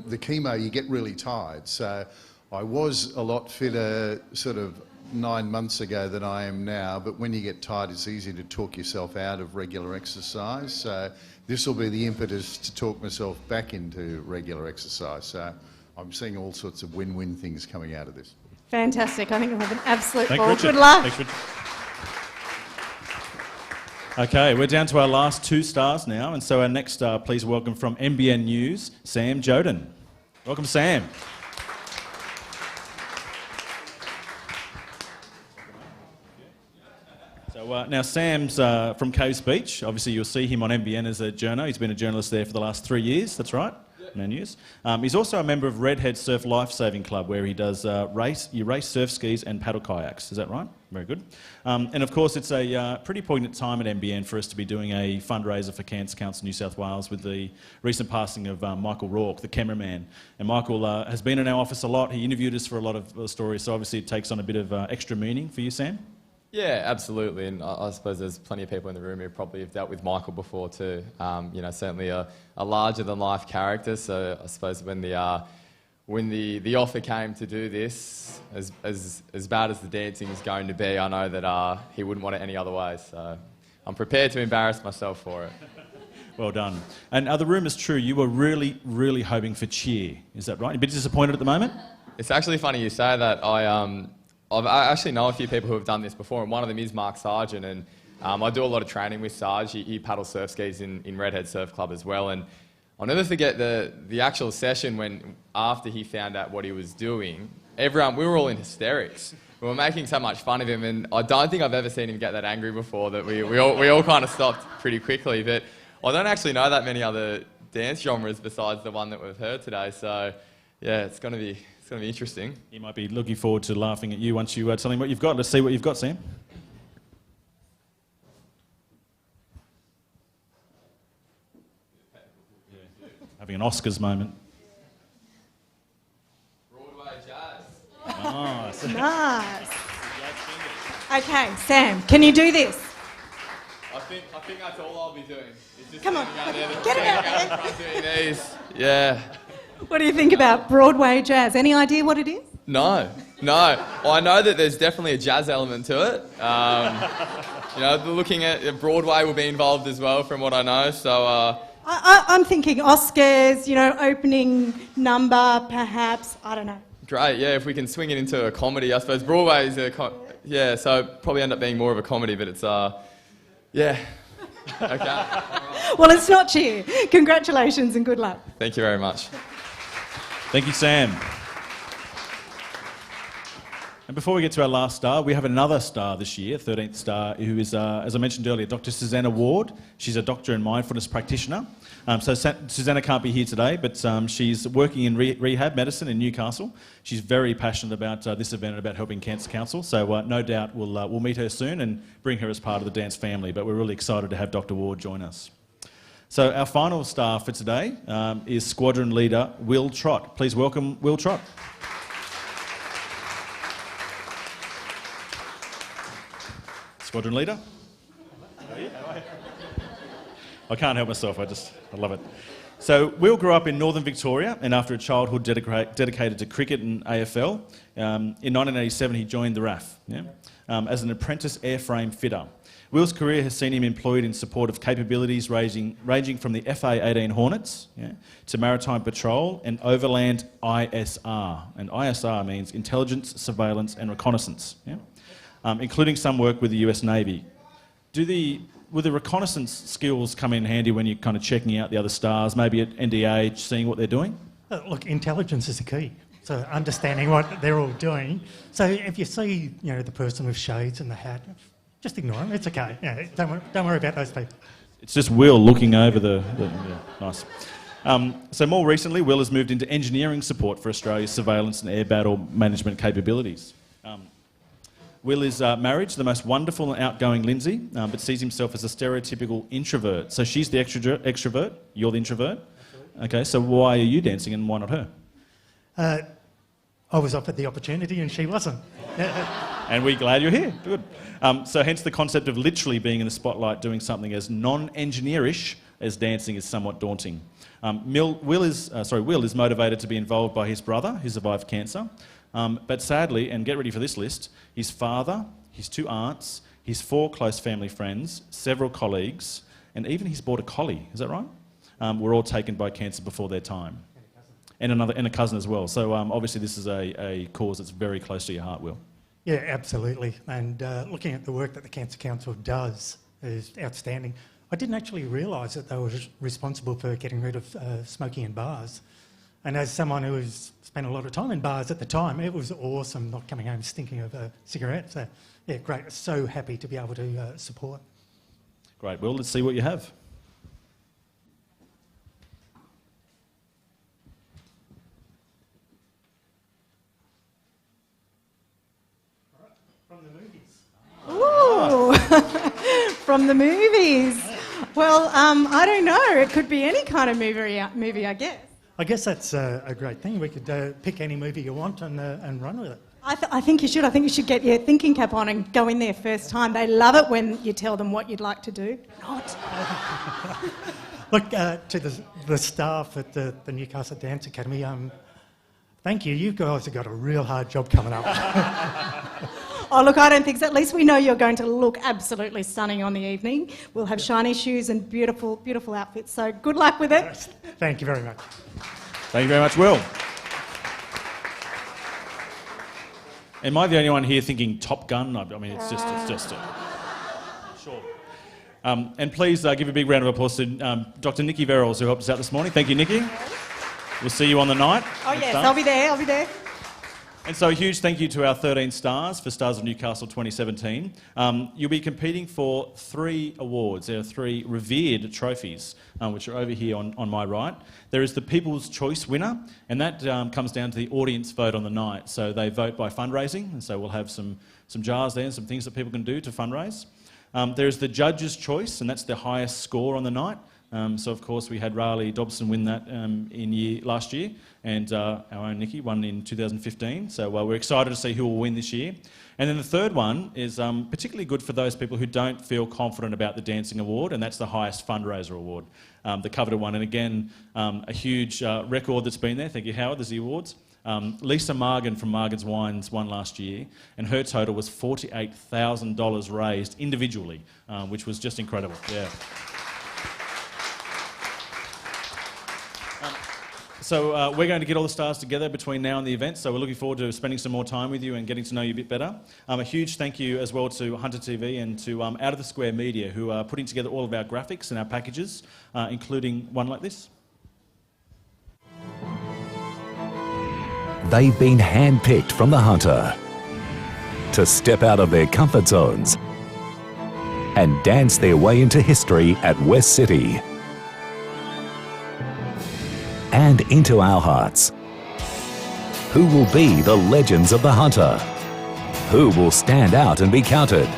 the chemo, you get really tired. So I was a lot fitter sort of 9 months ago than I am now, but when you get tired, it's easy to talk yourself out of regular exercise. So this will be the impetus to talk myself back into regular exercise. So I'm seeing all sorts of win-win things coming out of this. Fantastic. I think you'll have an absolute Thanks, ball. Richard. Good luck. Thanks, Richard. Okay, we're down to our last two stars now, and so our next star, please welcome from NBN News, Sam Djordan. Welcome, Sam. So now Sam's from Caves Beach. Obviously, you'll see him on NBN as a journo. He's been a journalist there for the last 3 years. That's right. no news. He's also a member of Redhead Surf Lifesaving Club, where he does race surf skis and paddle kayaks. Is that right? Very good. And of course, it's a pretty poignant time at NBN for us to be doing a fundraiser for Cancer Council New South Wales with the recent passing of Michael Rourke, the cameraman. And Michael has been in our office a lot. He interviewed us for a lot of stories, so obviously it takes on a bit of extra meaning for you, Sam. Yeah, absolutely, and I suppose there's plenty of people in the room who probably have dealt with Michael before too. Certainly a larger-than-life character. So I suppose when the offer came to do this, as bad as the dancing is going to be, I know that he wouldn't want it any other way. So I'm prepared to embarrass myself for it. Well done. And the rumour's true. You were really, really hoping for cheer. Is that right? You're a bit disappointed at the moment? It's actually funny you say that. I actually know a few people who have done this before, and one of them is Mark Sargent, and I do a lot of training with Sarge. He paddles surf skis in Redhead Surf Club as well, and I'll never forget the actual session when, after he found out what he was doing, we were all in hysterics. We were making so much fun of him, and I don't think I've ever seen him get that angry before, that we all kind of stopped pretty quickly. But I don't actually know that many other dance genres besides the one that we've heard today, so yeah, it's going to be interesting. He might be looking forward to laughing at you once you tell him what you've got. Let's see what you've got, Sam. Having an Oscars moment. Broadway jazz. Nice. Nice. Okay, Sam, can you do this? I think that's all I'll be doing. It's just Come on, standing out there, get it out standing there. out in front doing these. Yeah. What do you think about Broadway jazz? Any idea what it is? No. Well, I know that there's definitely a jazz element to it. Looking at Broadway will be involved as well, from what I know. So. I'm thinking Oscars, opening number, perhaps. I don't know. Great, yeah. If we can swing it into a comedy, I suppose Broadway is so probably end up being more of a comedy, but it's yeah. Okay. Well, it's not cheer. Congratulations and good luck. Thank you very much. Thank you, Sam. And before we get to our last star, we have another star this year, 13th star, who is, as I mentioned earlier, Dr. Susanna Ward. She's a doctor and mindfulness practitioner. So Susanna can't be here today, but she's working in rehab medicine in Newcastle. She's very passionate about this event and about helping Cancer Council. So no doubt we'll meet her soon and bring her as part of the dance family. But we're really excited to have Dr. Ward join us. So our final star for today is Squadron leader Will Trott. Please welcome Will Trott. Squadron leader. I can't help myself, I love it. So Will grew up in northern Victoria, and after a childhood dedicated to cricket and AFL, in 1987 he joined the RAF as an apprentice airframe fitter. Will's career has seen him employed in support of capabilities ranging from the FA-18 Hornets to Maritime Patrol and Overland ISR. And ISR means Intelligence, Surveillance and Reconnaissance, including some work with the US Navy. Will the reconnaissance skills come in handy when you're kind of checking out the other stars, maybe at NDH, seeing what they're doing? Look, intelligence is the key. So understanding what they're all doing. So if you see, the person with shades and the hat, just ignore them. It's okay. Don't worry about those people. It's just Will looking over nice. So more recently, Will has moved into engineering support for Australia's surveillance and air battle management capabilities. Will is married to the most wonderful and outgoing Lindsay, but sees himself as a stereotypical introvert. So she's the extrovert, you're the introvert. Absolutely. Okay, so why are you dancing and why not her? I was offered the opportunity and she wasn't. And we're glad you're here. Good. So hence the concept of literally being in the spotlight doing something as non-engineerish as dancing is somewhat daunting. Will is motivated to be involved by his brother who survived cancer. But sadly, and get ready for this list, his father, his 2 aunts, his 4 close family friends, several colleagues, and even he's bought a collie, is that right? Were all taken by cancer before their time. And a cousin as well. So obviously this is a cause that's very close to your heart, Will. Yeah, absolutely. And looking at the work that the Cancer Council does is outstanding. I didn't actually realise that they were responsible for getting rid of smoking in bars. And as someone who has spent a lot of time in bars at the time, it was awesome not coming home stinking of cigarettes. So, yeah, great. So happy to be able to support. Great. Well, let's see what you have. Ooh, from the movies. Well, I don't know. It could be any kind of movie, I guess. I guess that's a great thing. We could pick any movie you want and run with it. I think you should. I think you should get your thinking cap on and go in there first time. They love it when you tell them what you'd like to do. Not. Look, to the staff at the Newcastle Dance Academy, thank you. You guys have got a real hard job coming up. Oh, look, I don't think so. At least we know you're going to look absolutely stunning on the evening. We'll have shiny shoes and beautiful, beautiful outfits. So good luck with it. Thank you very much. Thank you very much, Will. Am I the only one here thinking Top Gun? I mean, it's just sure. And please give a big round of applause to Dr. Nikki Verrills, who helped us out this morning. Thank you, Nikki. We'll see you on the night. Oh, yes, I'll be there. And so a huge thank you to our 13 stars for Stars of Newcastle 2017. You'll be competing for 3 awards. There are 3 revered trophies, which are over here on my right. There is the People's Choice winner, and that comes down to the audience vote on the night. So they vote by fundraising, and so we'll have some jars there and some things that people can do to fundraise. There's the Judge's Choice, and that's the highest score on the night. So, of course, we had Riley Dobson win that last year, and our own Nikki won in 2015. So we're excited to see who will win this year. And then the third one is particularly good for those people who don't feel confident about the Dancing Award, and that's the highest fundraiser award, the coveted one. And again, a huge record that's been there. Thank you, Howard. There's the awards. Lisa Margan from Margan's Wines won last year, and her total was $48,000 raised individually, which was just incredible. Yeah. So we're going to get all the stars together between now and the event, so we're looking forward to spending some more time with you and getting to know you a bit better. A huge thank you as well to Hunter TV and to Out of the Square Media, who are putting together all of our graphics and our packages, including one like this. They've been handpicked from the Hunter to step out of their comfort zones and dance their way into history at West City and into our hearts. Who will be the legends of the Hunter? Who will stand out and be counted?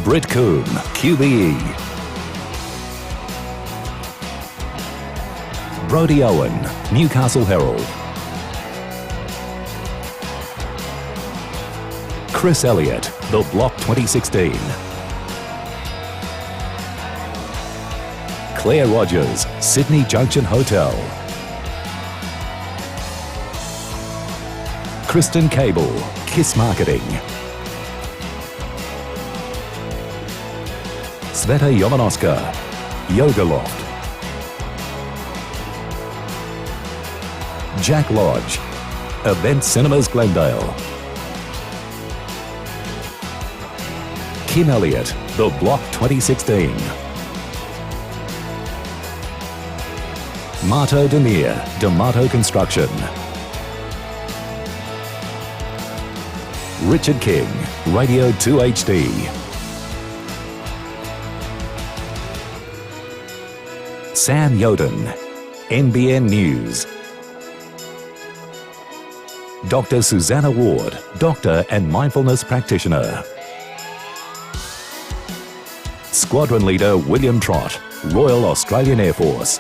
Britt Combe, QBE. Brodie Owen, Newcastle Herald. Chris Elliott, The Block 2016. Clare Rogers, Sydney Junction Hotel. Cristen Cable, Kiss Marketing. Cveta Jovanoska, Yoga Loft. Jack Lodge, Event Cinemas Glendale. Kim Elliott, The Block 2016. Mato Demir, Mato Construction. Richard King, Radio 2 HD. Sam Yoden, NBN News. Dr. Susanna Ward, doctor and mindfulness practitioner. Squadron leader William Trott, Royal Australian Air Force.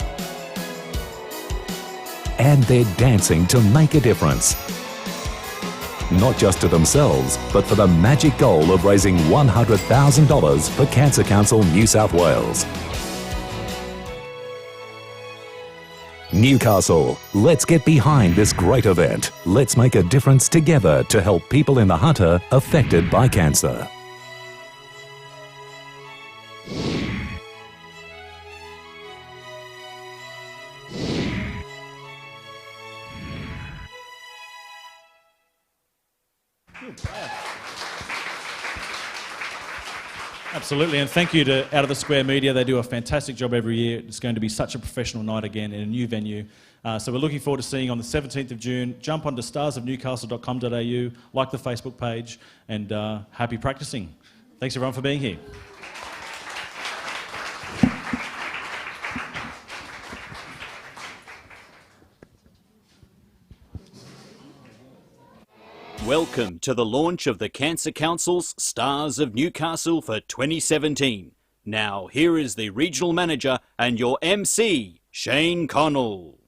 And they're dancing to make a difference. Not just to themselves, but for the magic goal of raising $100,000 for Cancer Council New South Wales. Newcastle, let's get behind this great event. Let's make a difference together to help people in the Hunter affected by cancer. Absolutely, and thank you to Out of the Square Media. They do a fantastic job every year. It's going to be such a professional night again in a new venue. So we're looking forward to seeing you on the 17th of June. Jump onto starsofnewcastle.com.au, like the Facebook page, and happy practicing. Thanks everyone for being here. Welcome to the launch of the Cancer Council's Stars of Newcastle for 2017. Now, here is the Regional Manager and your MC, Shayne Connell.